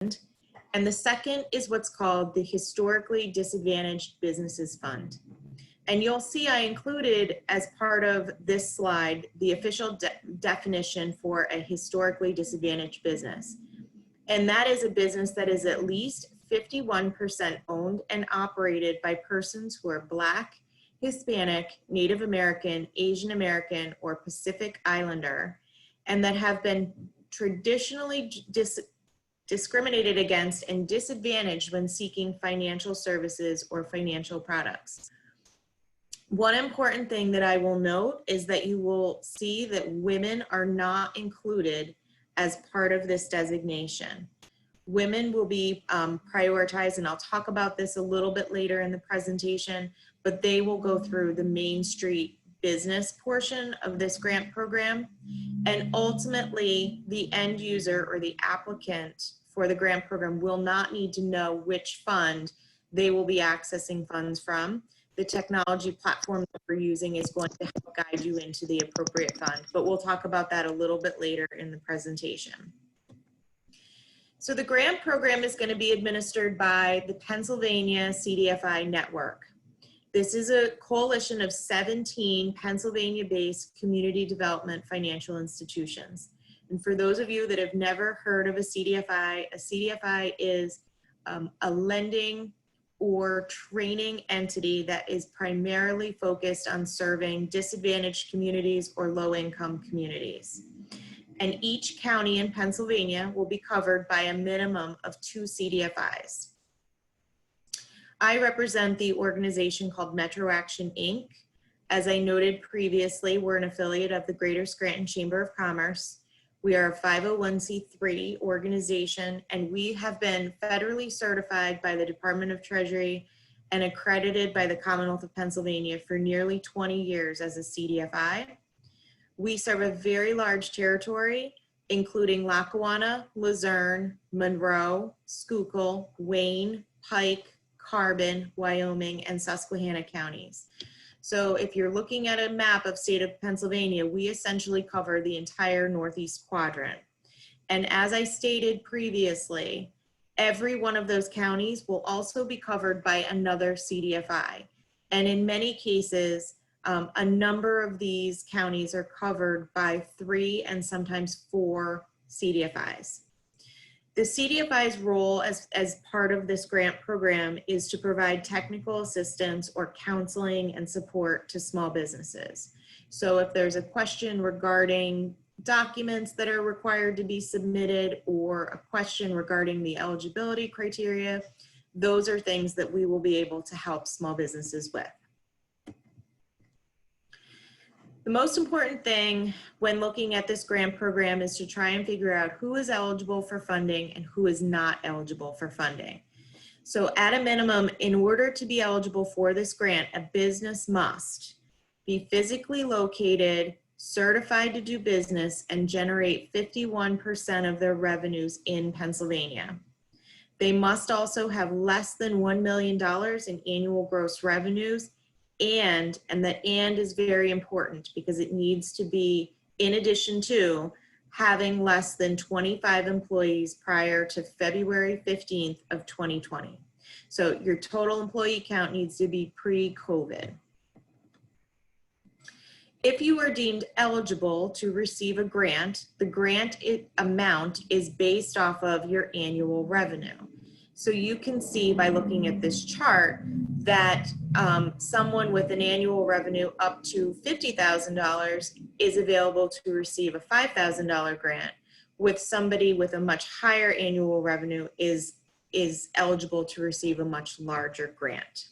and the second is what's called the Historically Disadvantaged Businesses Fund. And you'll see I included as part of this slide the official definition for a historically disadvantaged business. And that is a business that is at least 51% owned and operated by persons who are Black, Hispanic, Native American, Asian American, or Pacific Islander, and that have been traditionally discriminated against and disadvantaged when seeking financial services or financial products. One important thing that I will note is that you will see that women are not included as part of this designation. Women will be prioritized, and I'll talk about this a little bit later in the presentation, but they will go through the Main Street business portion of this grant program. And ultimately, the end user or the applicant for the grant program will not need to know which fund they will be accessing funds from. The technology platform that we're using is going to help guide you into the appropriate fund, but we'll talk about that a little bit later in the presentation. So the grant program is going to be administered by the Pennsylvania CDFI network. This is a coalition of 17 Pennsylvania-based community development financial institutions. And for those of you that have never heard of a CDFI is a lending or training entity that is primarily focused on serving disadvantaged communities or low-income communities. And each county in Pennsylvania will be covered by a minimum of 2 CDFIs. I represent the organization called Metro Action, Inc. As I noted previously, we're an affiliate of the Greater Scranton Chamber of Commerce. We are a 501c3 organization, and we have been federally certified by the Department of Treasury and accredited by the Commonwealth of Pennsylvania for nearly 20 years as a CDFI. We serve a very large territory, including Lackawanna, Luzerne, Monroe, Schuylkill, Wayne, Pike, Carbon, Wyoming, and Susquehanna counties. So if you're looking at a map of state of Pennsylvania, we essentially cover the entire Northeast quadrant. And as I stated previously, every one of those counties will also be covered by another CDFI. And in many cases, a number of these counties are covered by 3 and sometimes 4 CDFIs. The CDFI's role as part of this grant program is to provide technical assistance or counseling and support to small businesses. So if there's a question regarding documents that are required to be submitted or a question regarding the eligibility criteria, those are things that we will be able to help small businesses with. The most important thing when looking at this grant program is to try and figure out who is eligible for funding and who is not eligible for funding. So at a minimum, in order to be eligible for this grant, a business must be physically located, certified to do business, and generate 51% of their revenues in Pennsylvania. They must also have less than $1 million in annual gross revenues, and that "and" is very important because it needs to be in addition to having less than 25 employees prior to February 15th of 2020. So your total employee count needs to be pre-COVID. If you are deemed eligible to receive a grant, the grant amount is based off of your annual revenue. So you can see by looking at this chart that someone with an annual revenue up to $50,000 is available to receive a $5,000 grant, with somebody with a much higher annual revenue is eligible to receive a much larger grant.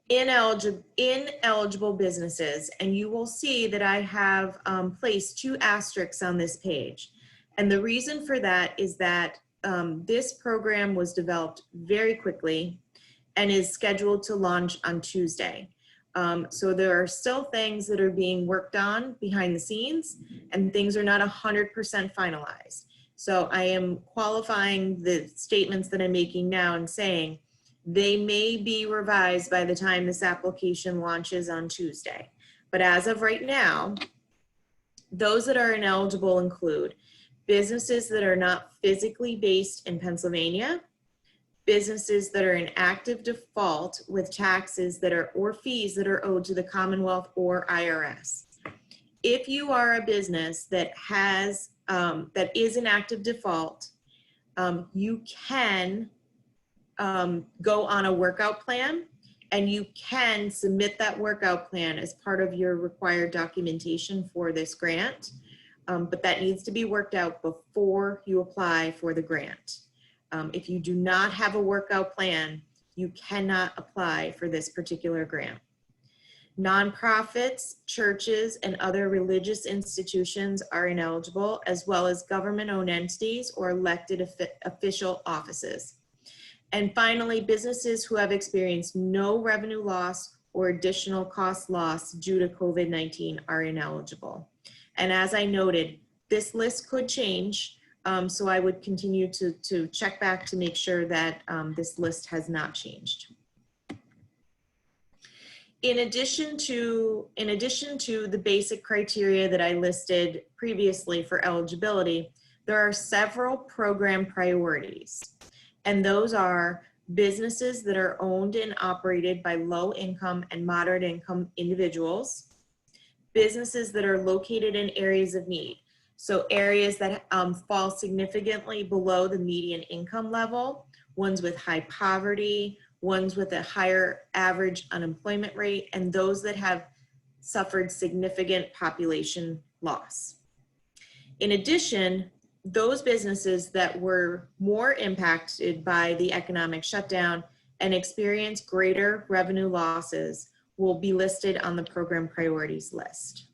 Ineligible businesses, and you will see that I have placed 2 asterisks on this page. And the reason for that is that this program was developed very quickly and is scheduled to launch on Tuesday. So there are still things that are being worked on behind the scenes, and things are not 100% finalized. So I am qualifying the statements that I'm making now and saying they may be revised by the time this application launches on Tuesday. But as of right now, those that are ineligible include businesses that are not physically based in Pennsylvania, businesses that are in active default with taxes that are, or fees that are owed to the Commonwealth or IRS. If you are a business that has, that is in active default, you can go on a workout plan, and you can submit that workout plan as part of your required documentation for this grant, but that needs to be worked out before you apply for the grant. If you do not have a workout plan, you cannot apply for this particular grant. Nonprofits, churches, and other religious institutions are ineligible, as well as government-owned entities or elected official offices. And finally, businesses who have experienced no revenue loss or additional cost loss due to COVID-19 are ineligible. And as I noted, this list could change, so I would continue to check back to make sure that this list has not changed. In addition to the basic criteria that I listed previously for eligibility, there are several program priorities. And those are businesses that are owned and operated by low income and moderate income individuals, businesses that are located in areas of need. So areas that fall significantly below the median income level, ones with high poverty, ones with a higher average unemployment rate, and those that have suffered significant population loss. In addition, those businesses that were more impacted by the economic shutdown and experienced greater revenue losses will be listed on the program priorities list.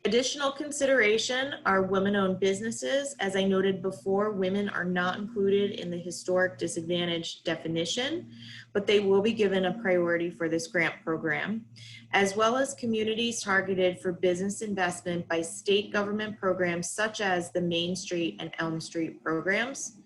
Additional consideration are women-owned businesses. As I noted before, women are not included in the historic disadvantage definition, but they will be given a priority for this grant program, as well as communities targeted for business investment by state government programs such as the Main Street and Elm Street programs,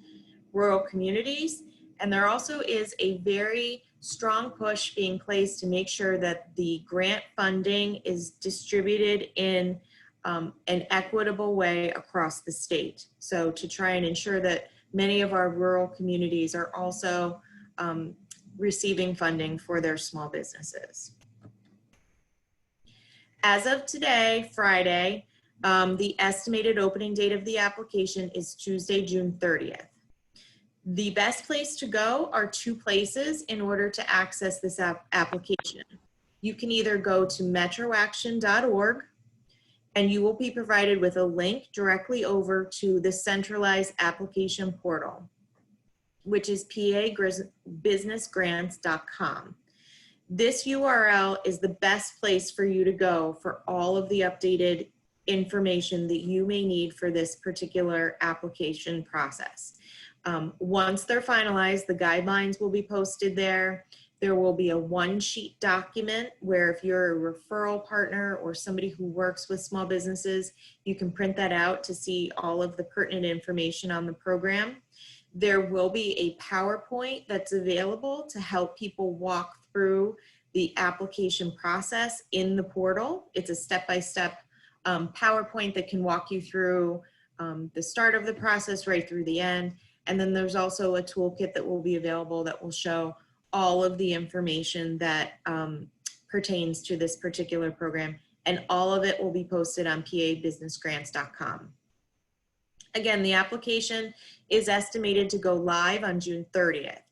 rural communities, and there also is a very strong push being placed to make sure that the grant funding is distributed in an equitable way across the state. So to try and ensure that many of our rural communities are also receiving funding for their small businesses. As of today, Friday, the estimated opening date of the application is Tuesday, June 30th. The best place to go are two places in order to access this application. You can either go to metroaction.org, and you will be provided with a link directly over to the centralized application portal, which is pabusinessgrants.com. This URL is the best place for you to go for all of the updated information that you may need for this particular application process. Once they're finalized, the guidelines will be posted there. There will be a one-sheet document where if you're a referral partner or somebody who works with small businesses, you can print that out to see all of the pertinent information on the program. There will be a PowerPoint that's available to help people walk through the application process in the portal. It's a step-by-step PowerPoint that can walk you through the start of the process right through the end. And then there's also a toolkit that will be available that will show all of the information that pertains to this particular program, and all of it will be posted on pabusinessgrants.com. Again, the application is estimated to go live on June 30th.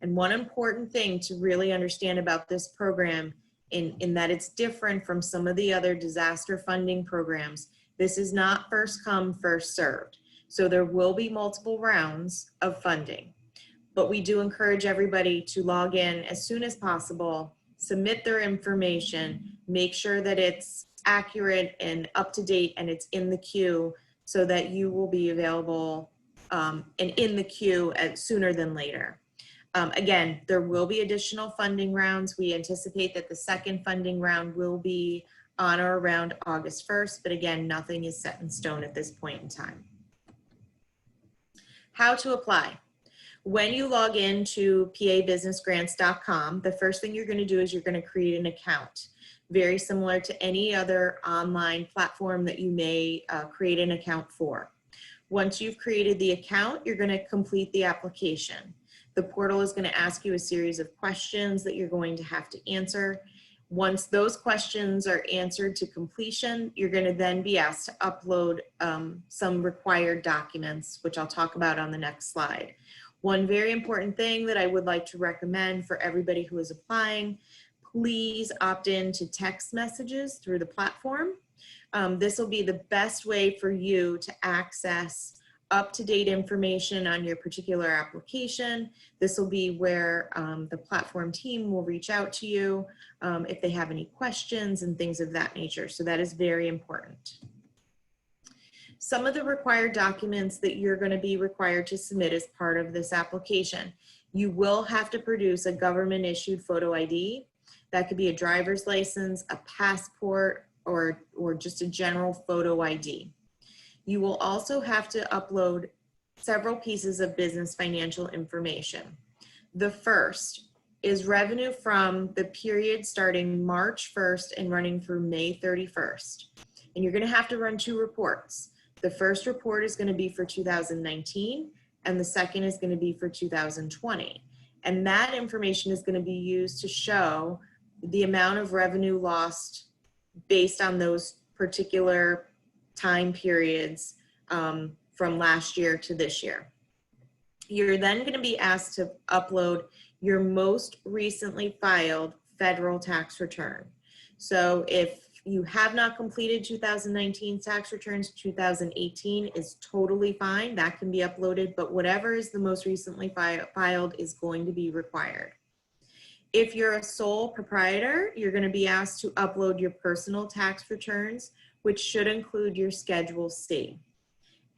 And one important thing to really understand about this program in that it's different from some of the other disaster funding programs, this is not first come, first served. So there will be multiple rounds of funding. But we do encourage everybody to log in as soon as possible, submit their information, make sure that it's accurate and up to date and it's in the queue so that you will be available and in the queue sooner than later. Again, there will be additional funding rounds. We anticipate that the second funding round will be on or around August 1st, but again, nothing is set in stone at this point in time. How to apply. When you log into pabusinessgrants.com, the first thing you're going to do is you're going to create an account. very similar to any other online platform that you may create an account for. Once you've created the account, you're going to complete the application. The portal is going to ask you a series of questions that you're going to have to answer. Once those questions are answered to completion, you're going to then be asked to upload some required documents, which I'll talk about on the next slide. One very important thing that I would like to recommend for everybody who is applying, please opt in to text messages through the platform. This will be the best way for you to access up-to-date information on your particular application. This will be where the platform team will reach out to you if they have any questions and things of that nature. So that is very important. Some of the required documents that you're going to be required to submit as part of this application. You will have to produce a government-issued photo ID. That could be a driver's license, a passport, or just a general photo ID. You will also have to upload several pieces of business financial information. The first is revenue from the period starting March 1st and running through May 31st. And you're going to have to run 2 reports. The first report is going to be for 2019, and the second is going to be for 2020. And that information is going to be used to show the amount of revenue lost based on those particular time periods from last year to this year. You're then going to be asked to upload your most recently filed federal tax return. So if you have not completed 2019 tax returns, 2018 is totally fine. That can be uploaded, but whatever is the most recently filed is going to be required. If you're a sole proprietor, you're going to be asked to upload your personal tax returns, which should include your Schedule C.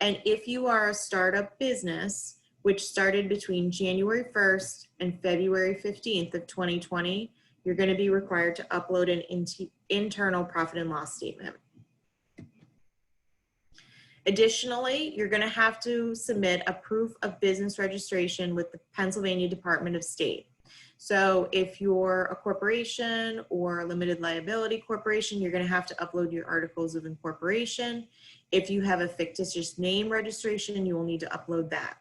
And if you are a startup business, which started between January 1st and February 15th of 2020, you're going to be required to upload an internal profit and loss statement. Additionally, you're going to have to submit a proof of business registration with the Pennsylvania Department of State. So if you're a corporation or a limited liability corporation, you're going to have to upload your articles of incorporation. If you have a fictitious name registration, you will need to upload that.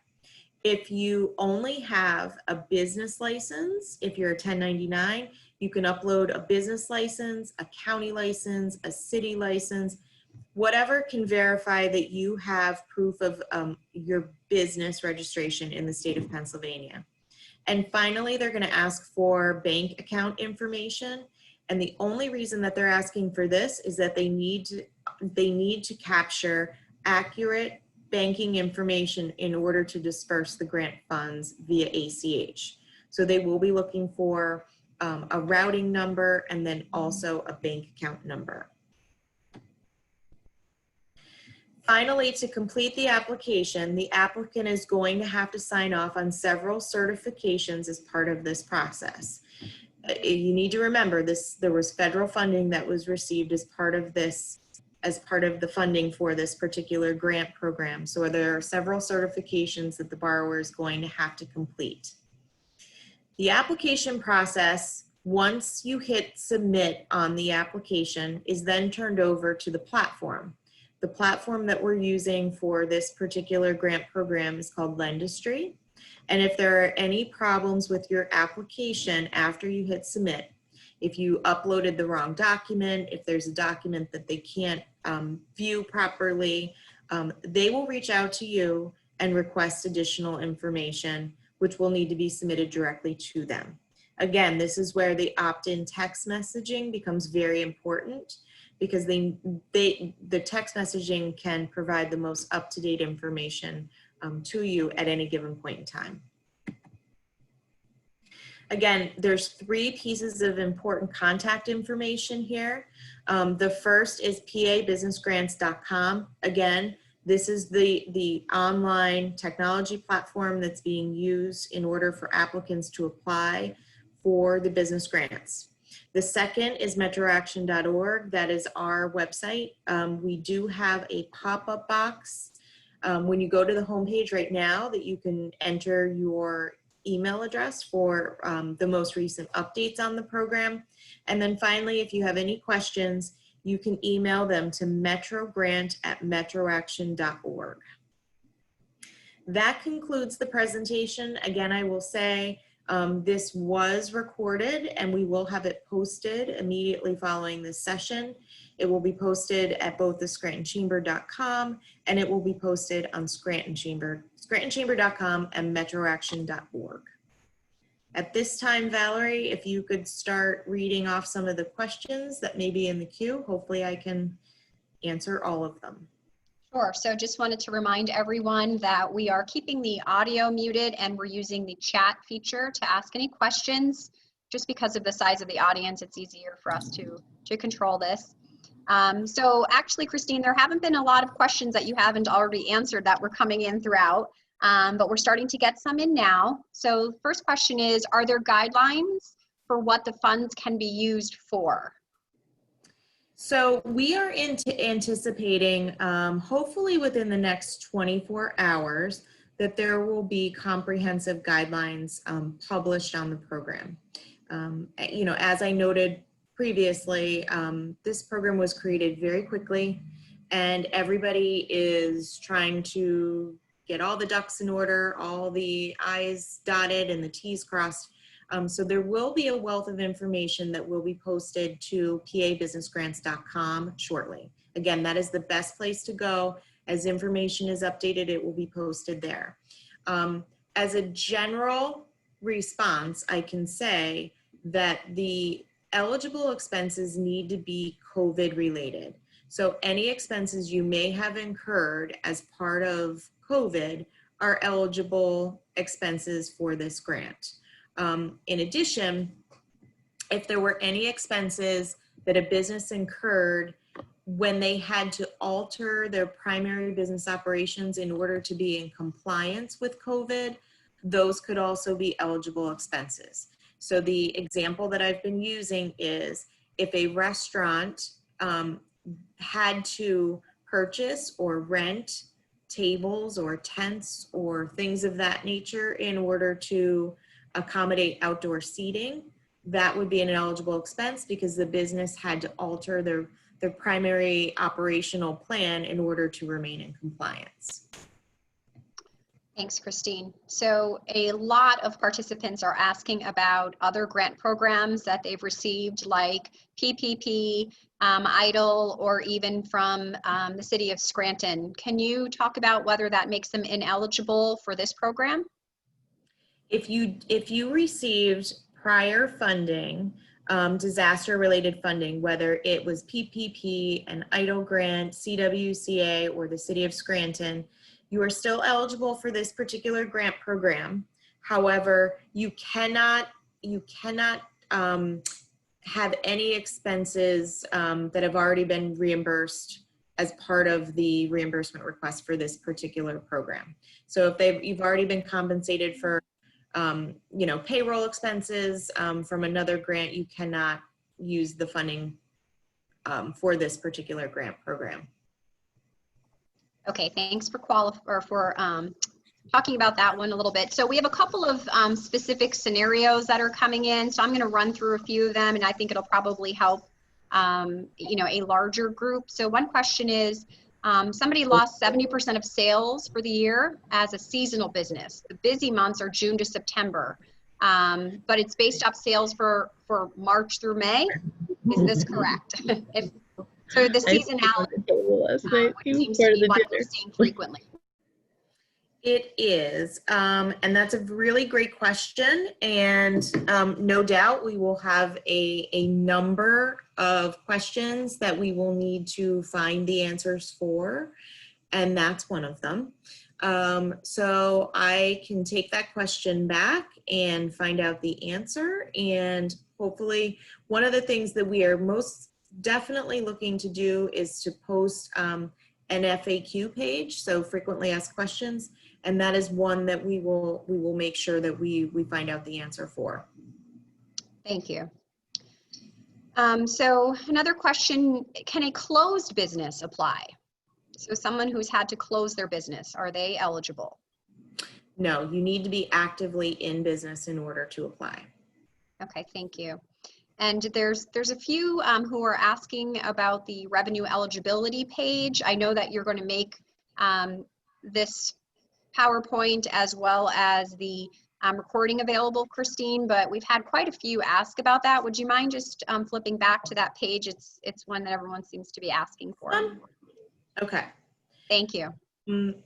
If you only have a business license, if you're a 1099, you can upload a business license, a county license, a city license, whatever can verify that you have proof of your business registration in the state of Pennsylvania. And finally, they're going to ask for bank account information. And the only reason that they're asking for this is that they need to capture accurate banking information in order to disperse the grant funds via ACH. So they will be looking for a routing number and then also a bank account number. Finally, to complete the application, the applicant is going to have to sign off on several certifications as part of this process. You need to remember there was federal funding that was received as part of the funding for this particular grant program. So there are several certifications that the borrower is going to have to complete. The application process, once you hit submit on the application, is then turned over to the platform. The platform that we're using for this particular grant program is called Lendistry. And if there are any problems with your application after you hit submit, if you uploaded the wrong document, if there's a document that they can't view properly, they will reach out to you and request additional information, which will need to be submitted directly to them. Again, this is where the opt-in text messaging becomes very important, because the text messaging can provide the most up-to-date information to you at any given point in time. Again, there's 3 pieces of important contact information here. The first is pabusinessgrants.com. Again, this is the online technology platform that's being used in order for applicants to apply for the business grants. The second is metroaction.org. That is our website. We do have a pop-up box when you go to the homepage right now that you can enter your email address for the most recent updates on the program. And then finally, if you have any questions, you can email them to metrogrant@metroaction.org. That concludes the presentation. Again, I will say this was recorded and we will have it posted immediately following this session. It will be posted at both the scrantonchamber.com and it will be posted on scrantonchamber.com and metroaction.org. At this time, Valerie, if you could start reading off some of the questions that may be in the queue, hopefully I can answer all of them. Sure. So just wanted to remind everyone that we are keeping the audio muted and we're using the chat feature to ask any questions. Just because of the size of the audience, it's easier for us to control this. So actually, Christine, there haven't been a lot of questions that you haven't already answered that were coming in throughout, but we're starting to get some in now. So first question is, are there guidelines for what the funds can be used for? So we are anticipating, hopefully within the next 24 hours, that there will be comprehensive guidelines published on the program. You know, as I noted previously, this program was created very quickly and everybody is trying to get all the ducks in order, all the I's dotted and the T's crossed. So there will be a wealth of information that will be posted to pabusinessgrants.com shortly. Again, that is the best place to go. As information is updated, it will be posted there. As a general response, I can say that the eligible expenses need to be COVID related. So any expenses you may have incurred as part of COVID are eligible expenses for this grant. In addition, if there were any expenses that a business incurred when they had to alter their primary business operations in order to be in compliance with COVID, those could also be eligible expenses. So the example that I've been using is if a restaurant had to purchase or rent tables or tents or things of that nature in order to accommodate outdoor seating, that would be an eligible expense because the business had to alter their primary operational plan in order to remain in compliance. Thanks, Christine. So a lot of participants are asking about other grant programs that they've received, like PPP, EIDL, or even from the city of Scranton. Can you talk about whether that makes them ineligible for this program? If you received prior funding, disaster-related funding, whether it was PPP, an EIDL grant, CWCA, or the city of Scranton, you are still eligible for this particular grant program. However, you cannot have any expenses that have already been reimbursed as part of the reimbursement request for this particular program. So if you've already been compensated for you know, payroll expenses from another grant, you cannot use the funding for this particular grant program. Okay, thanks for talking about that one a little bit. So we have a couple of specific scenarios that are coming in. So I'm going to run through a few of them, and I think it'll probably help you know, a larger group. So one question is, somebody lost 70% of sales for the year as a seasonal business. The busy months are June to September, but it's based off sales for March through May. Is this correct? So the seasonality seems to be what they're seeing frequently. It is, and that's a really great question. And no doubt we will have a number of questions that we will need to find the answers for, and that's one of them. So I can take that question back and find out the answer. And hopefully one of the things that we are most definitely looking to do is to post an FAQ page, so frequently asked questions, and that is one that we will make sure that we find out the answer for. Thank you. So another question, can a closed business apply? So someone who's had to close their business, are they eligible? No, you need to be actively in business in order to apply. Okay, thank you. And there's a few who are asking about the revenue eligibility page. I know that you're going to make this PowerPoint as well as the recording available, Christine, but we've had quite a few ask about that. Would you mind just flipping back to that page? It's one that everyone seems to be asking for. Okay. Thank you.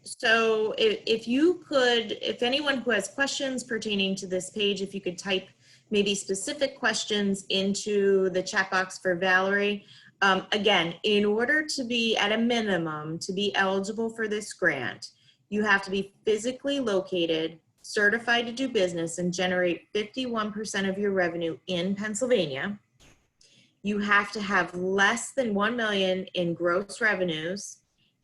So if you could, if anyone who has questions pertaining to this page, if you could type maybe specific questions into the chat box for Valerie. Again, in order to be at a minimum, to be eligible for this grant, you have to be physically located, certified to do business, and generate 51% of your revenue in Pennsylvania. You have to have less than 1 million in gross revenues,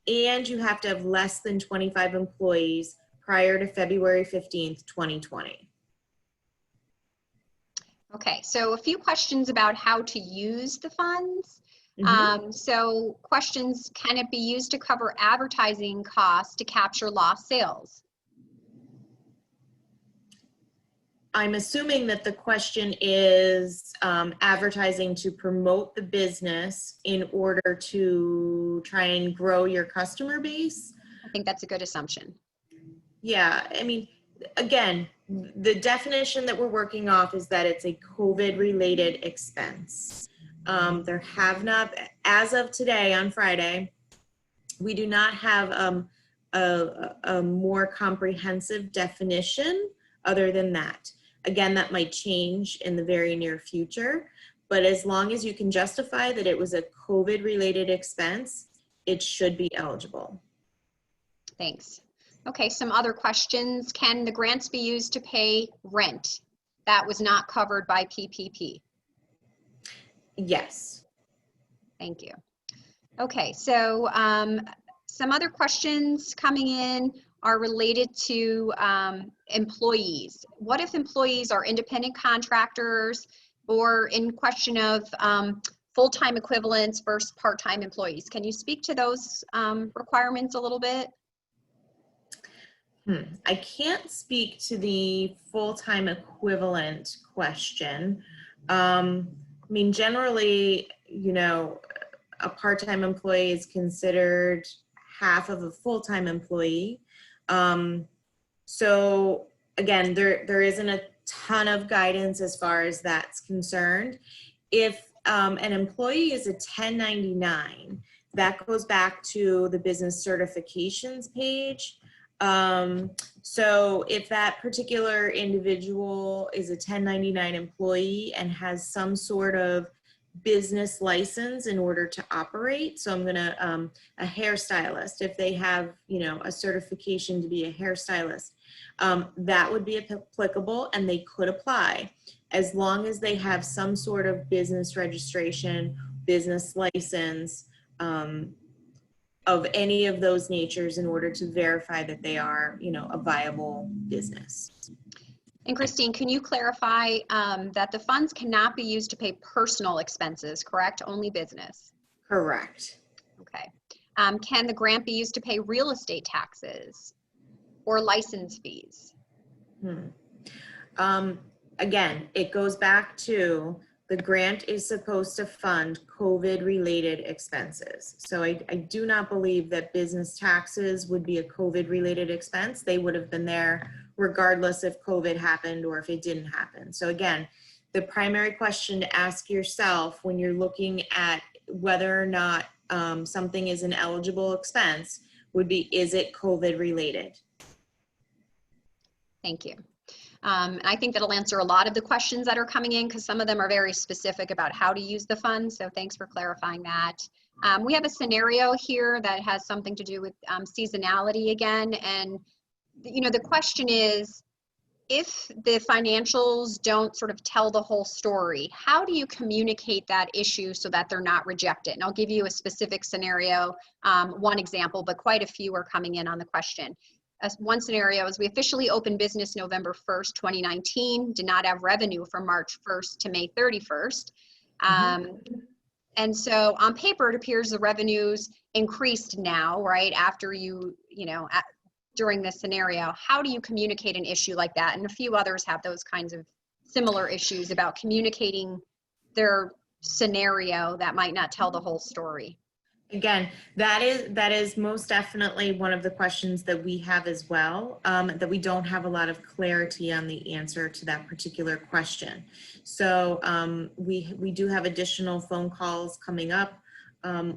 and you have to have less than 25 employees prior to February 15th, 2020. Okay, so a few questions about how to use the funds. So questions, can it be used to cover advertising costs to capture lost sales? I'm assuming that the question is advertising to promote the business in order to try and grow your customer base. I think that's a good assumption. Yeah, I mean, again, the definition that we're working off is that it's a COVID-related expense. There have not, as of today on Friday, we do not have a more comprehensive definition other than that. Again, that might change in the very near future, but as long as you can justify that it was a COVID-related expense, it should be eligible. Thanks. Okay, some other questions. Can the grants be used to pay rent that was not covered by PPP? Yes. Thank you. Okay, so some other questions coming in are related to employees. What if employees are independent contractors or in question of full-time equivalents versus part-time employees? Can you speak to those requirements a little bit? I can't speak to the full-time equivalent question. I mean, generally, you know, a part-time employee is considered half of a full-time employee. So again, there isn't a ton of guidance as far as that's concerned. If an employee is a 1099, that goes back to the business certifications page. So if that particular individual is a 1099 employee and has some sort of business license in order to operate, so I'm gonna, a hairstylist, if they have, you know, a certification to be a hairstylist, that would be applicable and they could apply as long as they have some sort of business registration, business license, of any of those natures in order to verify that they are, you know, a viable business. And Christine, can you clarify that the funds cannot be used to pay personal expenses, correct? Only business? Correct. Okay. Can the grant be used to pay real estate taxes or license fees? Again, it goes back to the grant is supposed to fund COVID-related expenses. So I do not believe that business taxes would be a COVID-related expense. They would have been there regardless if COVID happened or if it didn't happen. So again, the primary question to ask yourself when you're looking at whether or not something is an eligible expense would be, is it COVID-related? Thank you. I think that'll answer a lot of the questions that are coming in because some of them are very specific about how to use the funds. So thanks for clarifying that. We have a scenario here that has something to do with seasonality again. And, you know, the question is, if the financials don't sort of tell the whole story, how do you communicate that issue so that they're not rejected? And I'll give you a specific scenario, one example, but quite a few are coming in on the question. One scenario is we officially opened business November 1st, 2019, did not have revenue from March 1st to May 31st. And so on paper, it appears the revenues increased now, right? After you know, during this scenario, how do you communicate an issue like that? And a few others have those kinds of similar issues about communicating their scenario that might not tell the whole story. Again, that is most definitely one of the questions that we have as well, that we don't have a lot of clarity on the answer to that particular question. So we do have additional phone calls coming up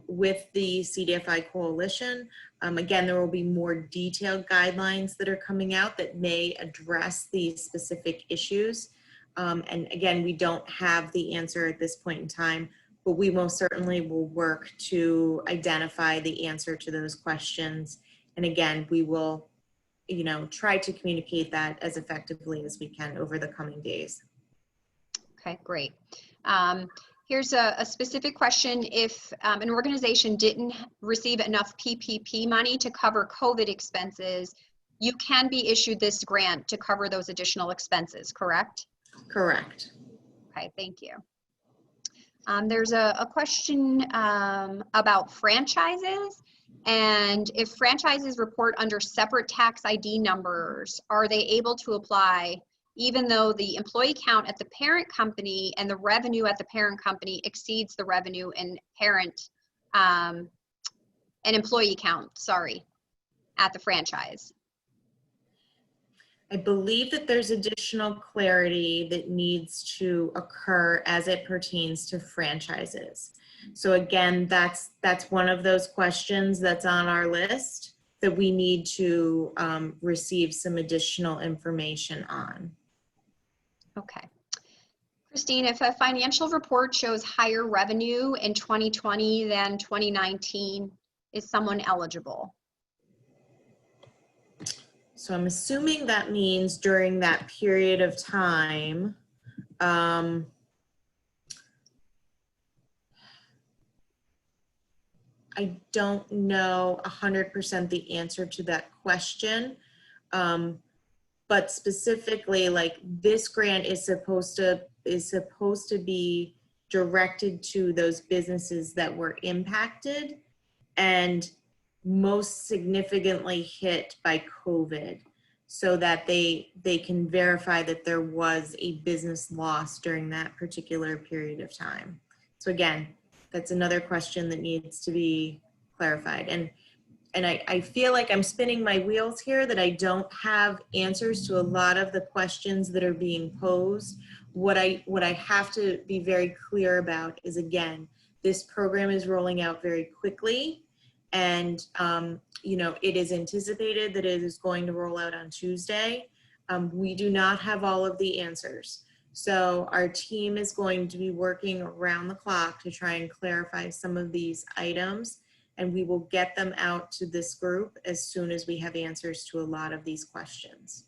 with the CDFI Coalition. Again, there will be more detailed guidelines that are coming out that may address these specific issues. And again, we don't have the answer at this point in time, but we most certainly will work to identify the answer to those questions. And again, we will, try to communicate that as effectively as we can over the coming days. Okay, great. Here's a specific question. If an organization didn't receive enough PPP money to cover COVID expenses, you can be issued this grant to cover those additional expenses, correct? Correct. Okay, thank you. There's a question about franchises, and if franchises report under separate tax ID numbers, are they able to apply even though the employee count at the parent company and the revenue at the parent company exceeds the revenue and parent and employee count, sorry, at the franchise? I believe that there's additional clarity that needs to occur as it pertains to franchises. So again, that's one of those questions that's on our list that we need to receive some additional information on. Okay. Christine, if a financial report shows higher revenue in 2020 than 2019, is someone eligible? So I'm assuming that means during that period of time, I don't know 100% the answer to that question. But specifically, like, this grant is supposed to be directed to those businesses that were impacted and most significantly hit by COVID, so that they can verify that there was a business loss during that particular period of time. So again, that's another question that needs to be clarified. And I feel like I'm spinning my wheels here, that I don't have answers to a lot of the questions that are being posed. What I have to be very clear about is, again, this program is rolling out very quickly, and it is anticipated that it is going to roll out on Tuesday. We do not have all of the answers. So our team is going to be working around the clock to try and clarify some of these items, and we will get them out to this group as soon as we have answers to a lot of these questions.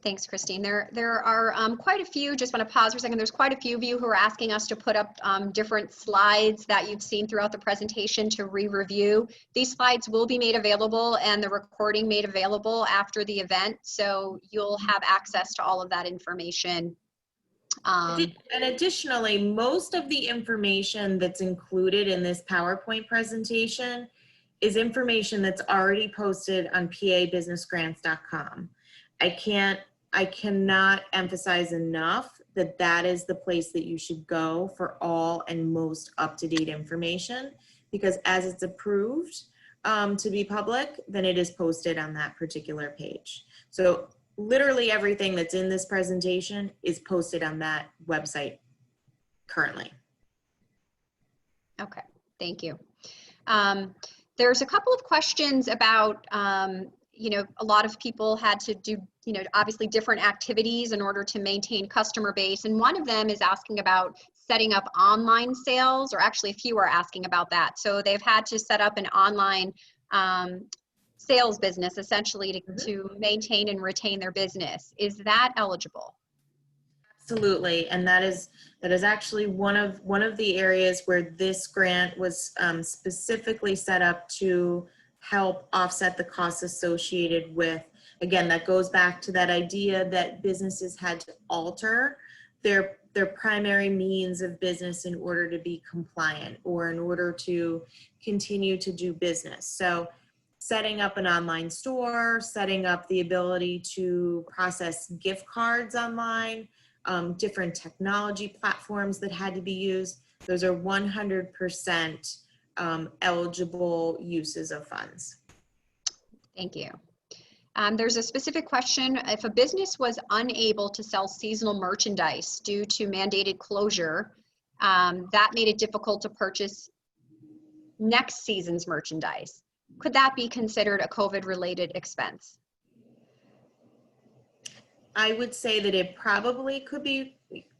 Thanks, Christine. There are quite a few, just want to pause for a second. There's quite a few of you who are asking us to put up different slides that you've seen throughout the presentation to re-review. These slides will be made available and the recording made available after the event, so you'll have access to all of that information. And additionally, most of the information that's included in this PowerPoint presentation is information that's already posted on pabusinessgrants.com. I cannot emphasize enough that that is the place that you should go for all and most up-to-date information, because as it's approved to be public, then it is posted on that particular page. So literally everything that's in this presentation is posted on that website currently. Okay, thank you. There's a couple of questions about, a lot of people had to do, obviously different activities in order to maintain customer base. And one of them is asking about setting up online sales, or actually a few are asking about that. So they've had to set up an online sales business essentially to maintain and retain their business. Is that eligible? Absolutely, and that is actually one of the areas where this grant was specifically set up to help offset the costs associated with. Again, that goes back to that idea that businesses had to alter their primary means of business in order to be compliant or in order to continue to do business. So setting up an online store, setting up the ability to process gift cards online, different technology platforms that had to be used. Those are 100% eligible uses of funds. Thank you. There's a specific question. If a business was unable to sell seasonal merchandise due to mandated closure, that made it difficult to purchase next season's merchandise. Could that be considered a COVID-related expense? I would say that it probably could be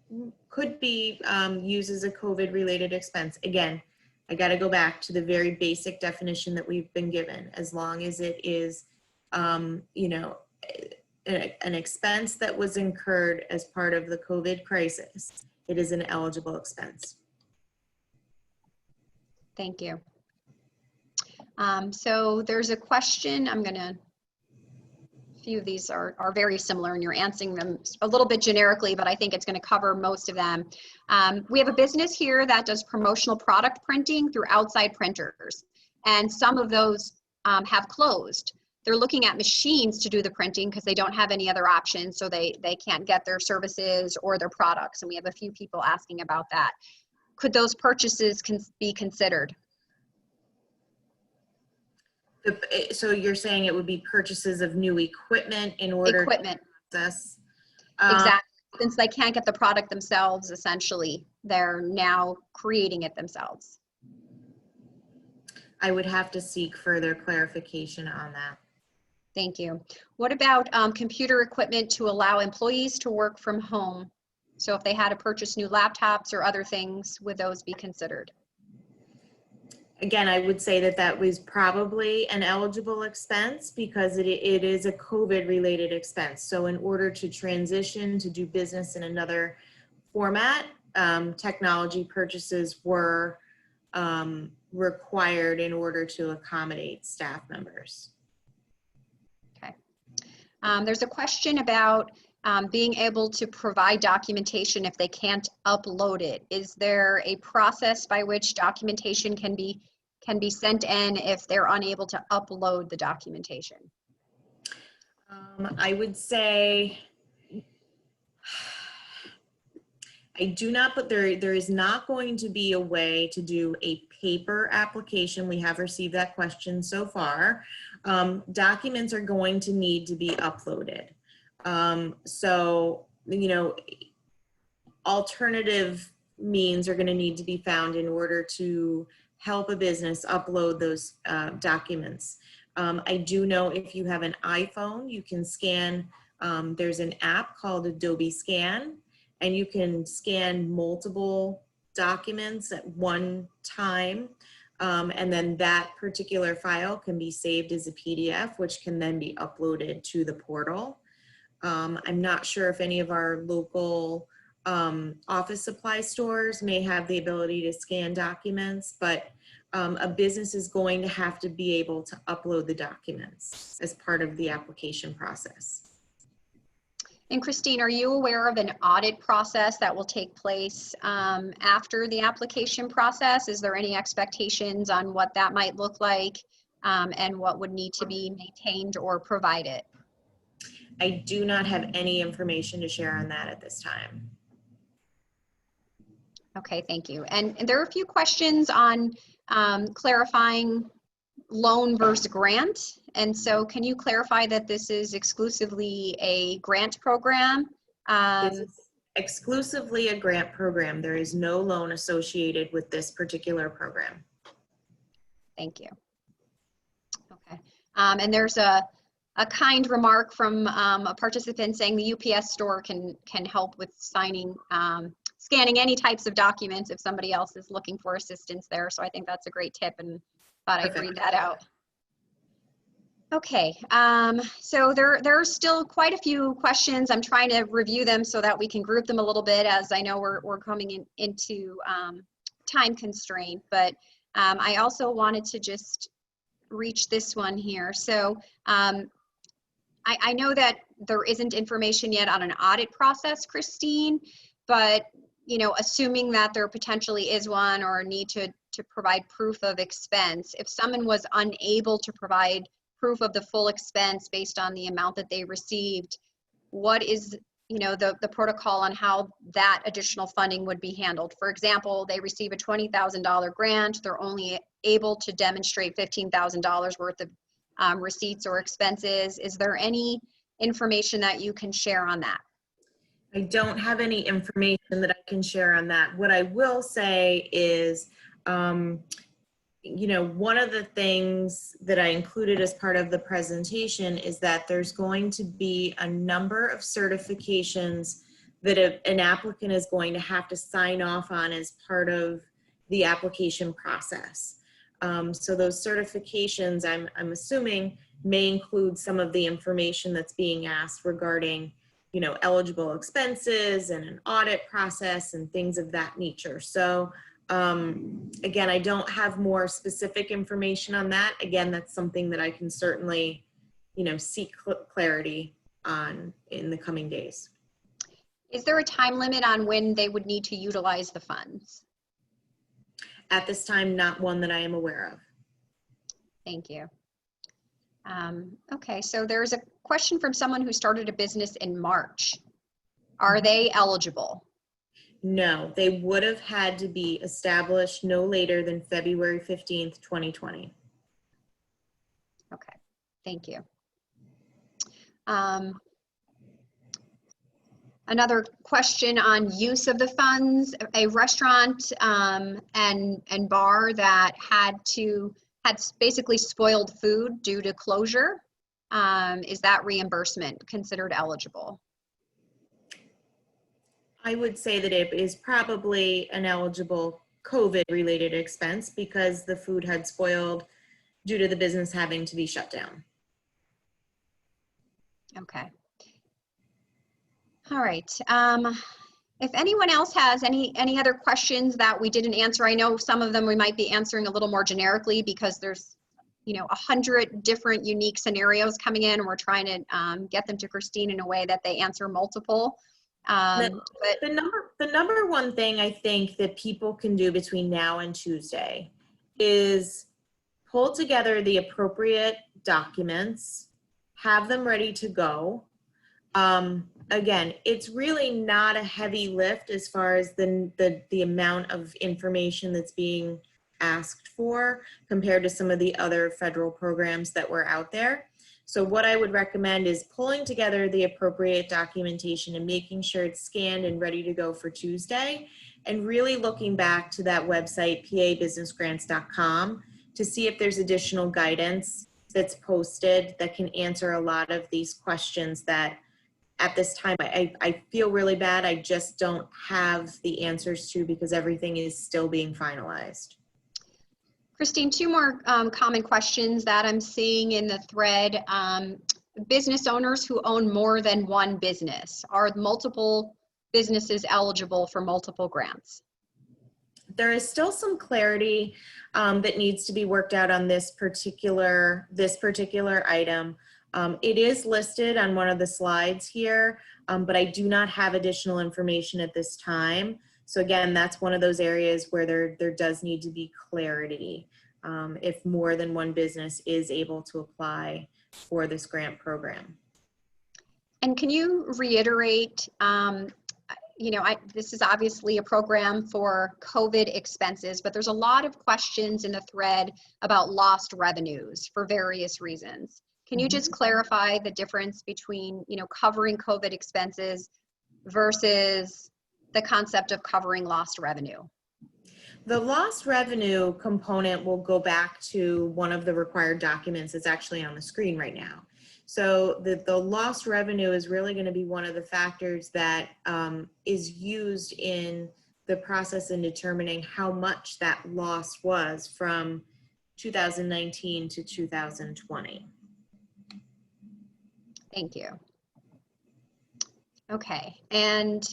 used as a COVID-related expense. Again, I got to go back to the very basic definition that we've been given. As long as it is, you know, an expense that was incurred as part of the COVID crisis, it is an eligible expense. Thank you. So there's a question, a few of these are very similar and you're answering them a little bit generically, but I think it's going to cover most of them. We have a business here that does promotional product printing through outside printers, and some of those have closed. They're looking at machines to do the printing because they don't have any other options, so they can't get their services or their products, and we have a few people asking about that. Could those purchases be considered? So you're saying it would be purchases of new equipment in order Equipment. to access? Exactly. Since they can't get the product themselves, essentially, they're now creating it themselves. I would have to seek further clarification on that. Thank you. What about computer equipment to allow employees to work from home? So if they had to purchase new laptops or other things, would those be considered? Again, I would say that that was probably an eligible expense because it is a COVID-related expense. So in order to transition to do business in another format, technology purchases were required in order to accommodate staff members. Okay. There's a question about being able to provide documentation if they can't upload it. Is there a process by which documentation can be sent in if they're unable to upload the documentation? I would say, I do not, but there is not going to be a way to do a paper application. We have received that question so far. Documents are going to need to be uploaded. So, you know, alternative means are going to need to be found in order to help a business upload those documents. I do know if you have an iPhone, you can scan, there's an app called Adobe Scan, and you can scan multiple documents at one time. And then that particular file can be saved as a PDF, which can then be uploaded to the portal. I'm not sure if any of our local office supply stores may have the ability to scan documents, but a business is going to have to be able to upload the documents as part of the application process. And Christine, are you aware of an audit process that will take place after the application process? Is there any expectations on what that might look like and what would need to be maintained or provided? I do not have any information to share on that at this time. Okay, thank you. And there are a few questions on clarifying loan versus grant. And so can you clarify that this is exclusively a grant program? This is exclusively a grant program. There is no loan associated with this particular program. Thank you. Okay. And there's a kind remark from a participant saying the UPS store can help with scanning any types of documents if somebody else is looking for assistance there. So I think that's a great tip and thought I'd read that out. Okay, so there are still quite a few questions. I'm trying to review them so that we can group them a little bit, as I know we're coming into time constraint, but I also wanted to just reach this one here. So I know that there isn't information yet on an audit process, Christine, but you know, assuming that there potentially is one or a need to provide proof of expense, if someone was unable to provide proof of the full expense based on the amount that they received, what is, the protocol on how that additional funding would be handled? For example, they receive a $20,000 grant, they're only able to demonstrate $15,000 worth of receipts or expenses. Is there any information that you can share on that? I don't have any information that I can share on that. What I will say is, one of the things that I included as part of the presentation is that there's going to be a number of certifications that an applicant is going to have to sign off on as part of the application process. So those certifications, I'm assuming, may include some of the information that's being asked regarding, eligible expenses and an audit process and things of that nature. So again, I don't have more specific information on that. Again, that's something that I can certainly, seek clarity on in the coming days. Is there a time limit on when they would need to utilize the funds? At this time, not one that I am aware of. Thank you. Okay, so there's a question from someone who started a business in March. Are they eligible? No, they would have had to be established no later than February 15th, 2020. Okay, thank you. Another question on use of the funds. A restaurant and bar that had basically spoiled food due to closure. Is that reimbursement considered eligible? I would say that it is probably an eligible COVID-related expense because the food had spoiled due to the business having to be shut down. Okay. All right. If anyone else has any other questions that we didn't answer, I know some of them we might be answering a little more generically because there's 100 different unique scenarios coming in, and we're trying to get them to Christine in a way that they answer multiple. The number one thing I think that people can do between now and Tuesday is pull together the appropriate documents, have them ready to go. Again, it's really not a heavy lift as far as the amount of information that's being asked for compared to some of the other federal programs that were out there. So what I would recommend is pulling together the appropriate documentation and making sure it's scanned and ready to go for Tuesday, and really looking back to that website, pabusinessgrants.com, to see if there's additional guidance that's posted that can answer a lot of these questions that at this time, I feel really bad. I just don't have the answers to because everything is still being finalized. Christine, two more common questions that I'm seeing in the thread. Business owners who own more than one business. Are multiple businesses eligible for multiple grants? There is still some clarity that needs to be worked out on this particular item. It is listed on one of the slides here, but I do not have additional information at this time. So again, that's one of those areas where there does need to be clarity if more than one business is able to apply for this grant program. And can you reiterate, this is obviously a program for COVID expenses, but there's a lot of questions in the thread about lost revenues for various reasons. Can you just clarify the difference between, covering COVID expenses versus the concept of covering lost revenue? The lost revenue component will go back to one of the required documents. It's actually on the screen right now. So the lost revenue is really going to be one of the factors that is used in the process in determining how much that loss was from 2019 to 2020. Thank you. Okay, and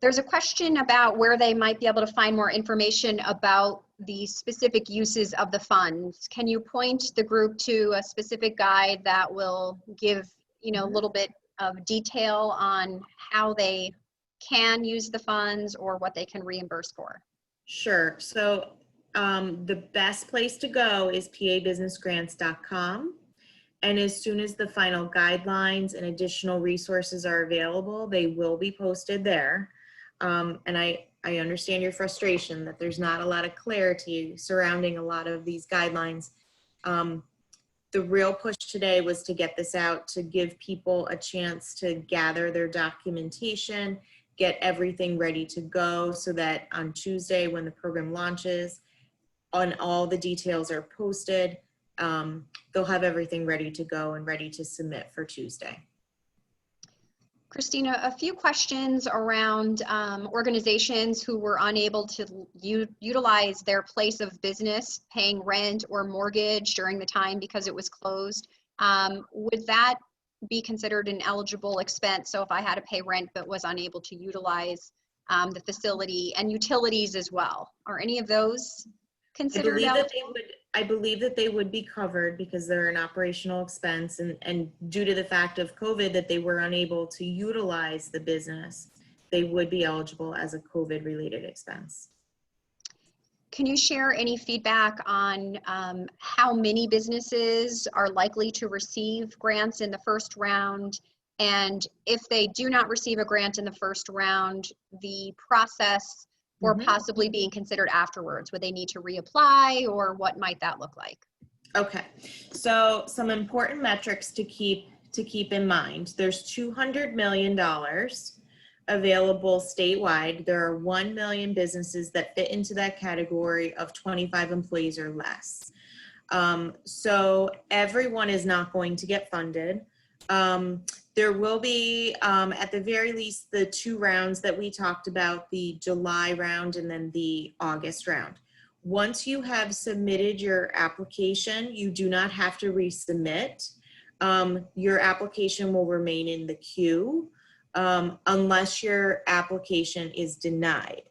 there's a question about where they might be able to find more information about the specific uses of the funds. Can you point the group to a specific guide that will give, a little bit of detail on how they can use the funds or what they can reimburse for? Sure. So The best place to go is pabusinessgrants.com. And as soon as the final guidelines and additional resources are available, they will be posted there. And I understand your frustration that there's not a lot of clarity surrounding a lot of these guidelines. The real push today was to get this out, to give people a chance to gather their documentation, get everything ready to go so that on Tuesday when the program launches, on all the details are posted, they'll have everything ready to go and ready to submit for Tuesday. Christina, a few questions around organizations who were unable to utilize their place of business, paying rent or mortgage during the time because it was closed. Would that be considered an eligible expense? So if I had to pay rent but was unable to utilize the facility, and utilities as well, are any of those considered eligible? I believe that they would be covered because they're an operational expense, and due to the fact of COVID that they were unable to utilize the business, they would be eligible as a COVID related expense. Can you share any feedback on how many businesses are likely to receive grants in the first round? And if they do not receive a grant in the first round, the process or possibly being considered afterwards? Would they need to reapply, or what might that look like? Okay, so some important metrics to keep in mind. There's $200 million available statewide. There are 1 million businesses that fit into that category of 25 employees or less. So everyone is not going to get funded. There will be, at the very least, the 2 rounds that we talked about, the July round and then the August round. Once you have submitted your application, you do not have to resubmit. Your application will remain in the queue unless your application is denied.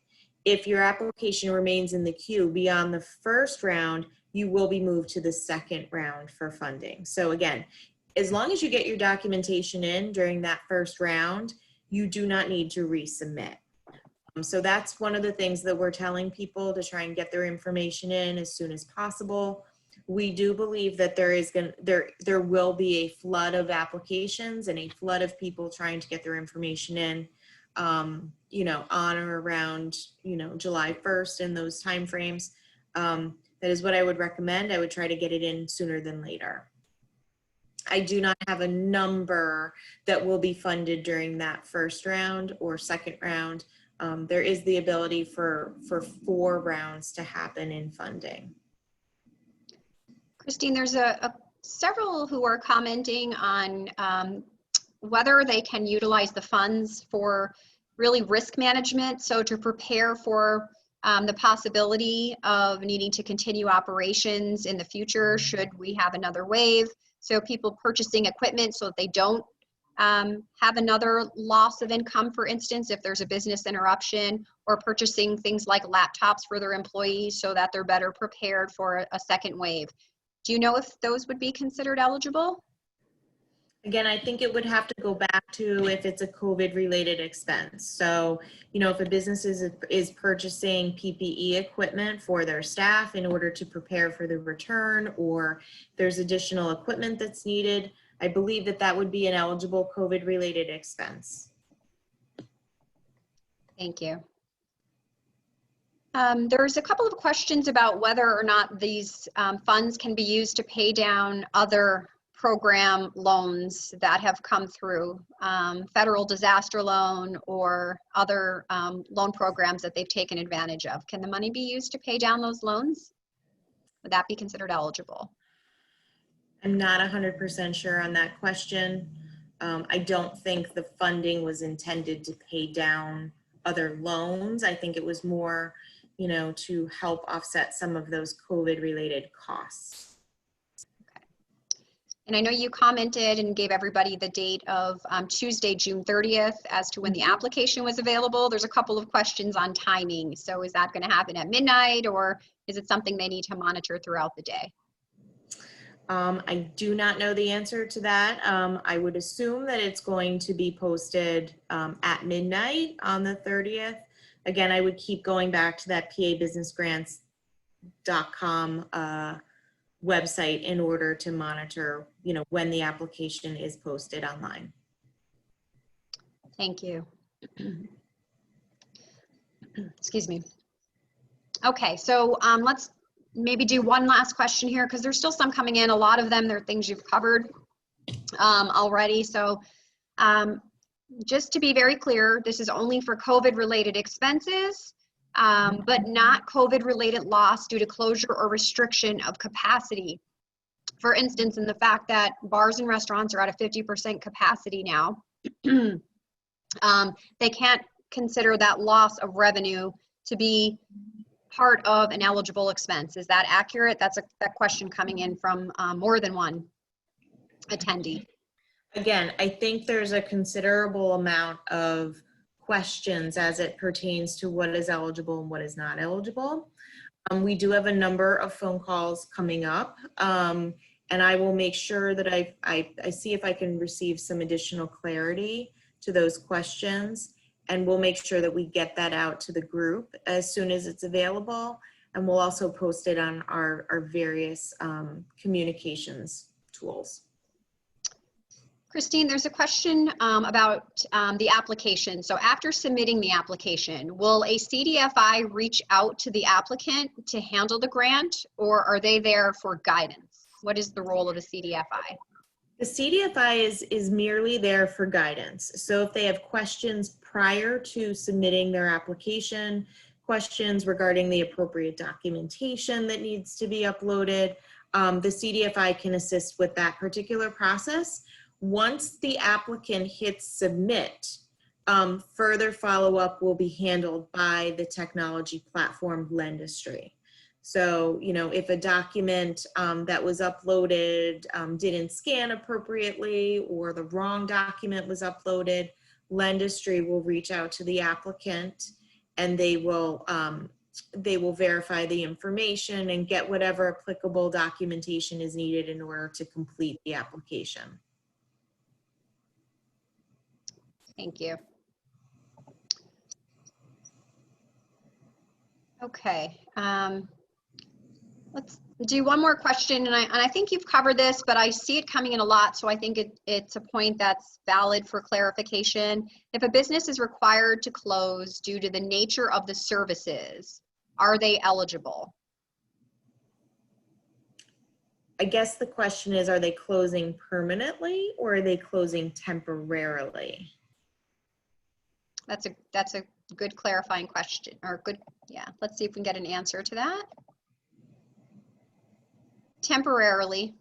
If your application remains in the queue beyond the first round, you will be moved to the second round for funding. So again, as long as you get your documentation in during that first round, you do not need to resubmit. So that's one of the things that we're telling people, to try and get their information in as soon as possible. We do believe that there will be a flood of applications and a flood of people trying to get their information in, you know, on or around, you know, July 1st in those timeframes. That is what I would recommend. I would try to get it in sooner than later. I do not have a number that will be funded during that first round or second round. There is the ability for 4 rounds to happen in funding. Christine, there's several who are commenting on whether they can utilize the funds for really risk management. So to prepare for the possibility of needing to continue operations in the future should we have another wave. So people purchasing equipment so that they don't have another loss of income, for instance, if there's a business interruption, or purchasing things like laptops for their employees so that they're better prepared for a second wave. Do you know if those would be considered eligible? Again, I think it would have to go back to if it's a COVID related expense. So, you know, if a business is purchasing PPE equipment for their staff in order to prepare for the return, or there's additional equipment that's needed, I believe that would be an eligible COVID related expense. Thank you. There's a couple of questions about whether or not these funds can be used to pay down other program loans that have come through, federal disaster loan or other loan programs that they've taken advantage of. Can the money be used to pay down those loans? Would that be considered eligible? I'm not 100% sure on that question. I don't think the funding was intended to pay down other loans. I think it was more, you know, to help offset some of those COVID related costs. Okay. And I know you commented and gave everybody the date of Tuesday, June 30th as to when the application was available. There's a couple of questions on timing. So is that going to happen at midnight, or is it something they need to monitor throughout the day? I do not know the answer to that. I would assume that it's going to be posted at midnight on the 30th. Again, I would keep going back to that PA Business Grants website in order to monitor, when the application is posted online. Thank you. Excuse me. Okay, so let's maybe do one last question here because there's still some coming in. A lot of them, they're things you've covered already. So just to be very clear, this is only for COVID-related expenses, but not COVID-related loss due to closure or restriction of capacity. For instance, in the fact that bars and restaurants are at a 50% capacity now, they can't consider that loss of revenue to be part of an eligible expense. Is that accurate? That's that question coming in from more than one attendee. Again, I think there's a considerable amount of questions as it pertains to what is eligible and what is not eligible. We do have a number of phone calls coming up, and I will make sure that I see if I can receive some additional clarity to those questions, and we'll make sure that we get that out to the group as soon as it's available, and we'll also post it on our various communications tools. Christine, there's a question about the application. So after submitting the application, will a CDFI reach out to the applicant to handle the grant, or are they there for guidance? What is the role of a CDFI? The CDFI is merely there for guidance. So if they have questions prior to submitting their application, questions regarding the appropriate documentation that needs to be uploaded, the CDFI can assist with that particular process. Once the applicant hits submit, further follow-up will be handled by the technology platform Lendistry. So, if a document that was uploaded didn't scan appropriately, or the wrong document was uploaded, Lendistry will reach out to the applicant, and they will verify the information and get whatever applicable documentation is needed in order to complete the application. Thank you. Okay, let's do one more question, and I think you've covered this, but I see it coming in a lot, so I think it's a point that's valid for clarification. If a business is required to close due to the nature of the services, are they eligible? I guess the question is, are they closing permanently or are they closing temporarily? That's a good clarifying question, or good, yeah. Let's see if we can get an answer to that. Temporarily.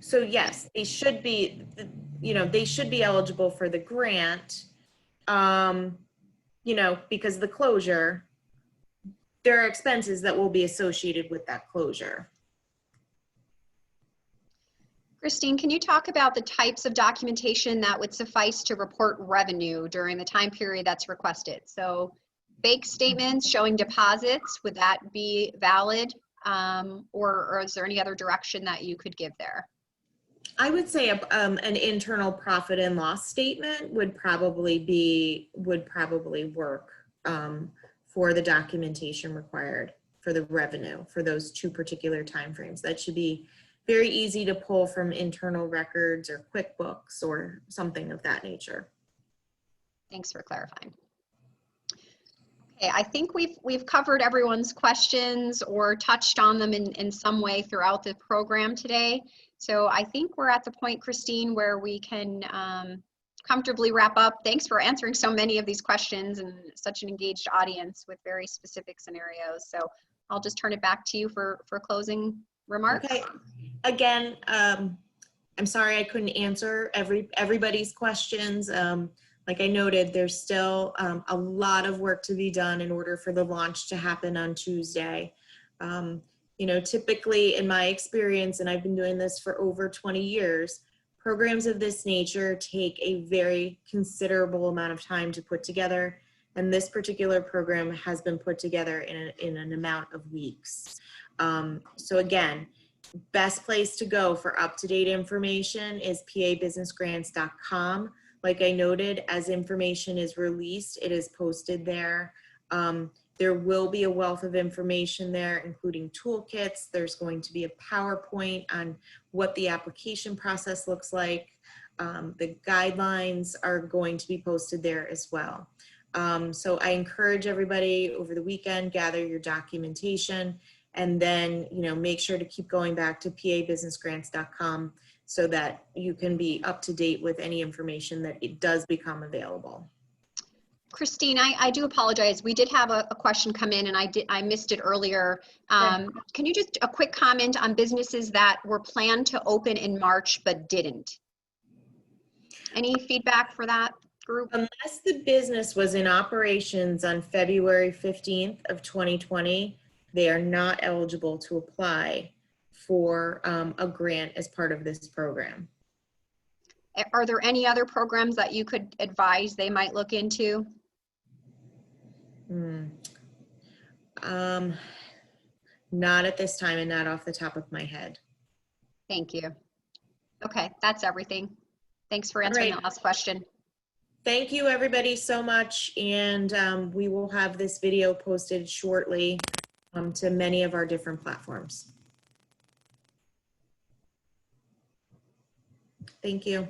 So yes, they should be, they should be eligible for the grant, because of the closure, there are expenses that will be associated with that closure. Christine, can you talk about the types of documentation that would suffice to report revenue during the time period that's requested? So bank statements showing deposits, would that be valid? Or is there any other direction that you could give there? I would say an internal profit and loss statement would probably work for the documentation required for the revenue for those two particular timeframes. That should be very easy to pull from internal records or QuickBooks or something of that nature. Thanks for clarifying. Okay, I think we've covered everyone's questions or touched on them in some way throughout the program today. So I think we're at the point, Christine, where we can comfortably wrap up. Thanks for answering so many of these questions and such an engaged audience with very specific scenarios. So I'll just turn it back to you for closing remarks. Okay. Again, I'm sorry I couldn't answer everybody's questions. Like I noted, there's still a lot of work to be done in order for the launch to happen on Tuesday. Typically in my experience, and I've been doing this for over 20 years, programs of this nature take a very considerable amount of time to put together. And this particular program has been put together in an amount of weeks. So again, best place to go for up-to-date information is pabusinessgrants.com. Like I noted, as information is released, it is posted there. There will be a wealth of information there, including toolkits. There's going to be a PowerPoint on what the application process looks like. The guidelines are going to be posted there as well. So I encourage everybody over the weekend, gather your documentation, and then, you know, make sure to keep going back to pabusinessgrants.com so that you can be up to date with any information that it does become available. Christine, I do apologize. We did have a question come in and I missed it earlier. Can you just a quick comment on businesses that were planned to open in March but didn't? Any feedback for that group? Unless the business was in operations on February 15th of 2020, they are not eligible to apply for a grant as part of this program. Are there any other programs that you could advise they might look into? Not at this time and not off the top of my head. Thank you. Okay, that's everything. Thanks for answering the last question. Thank you everybody so much, and we will have this video posted shortly to many of our different platforms. Thank you.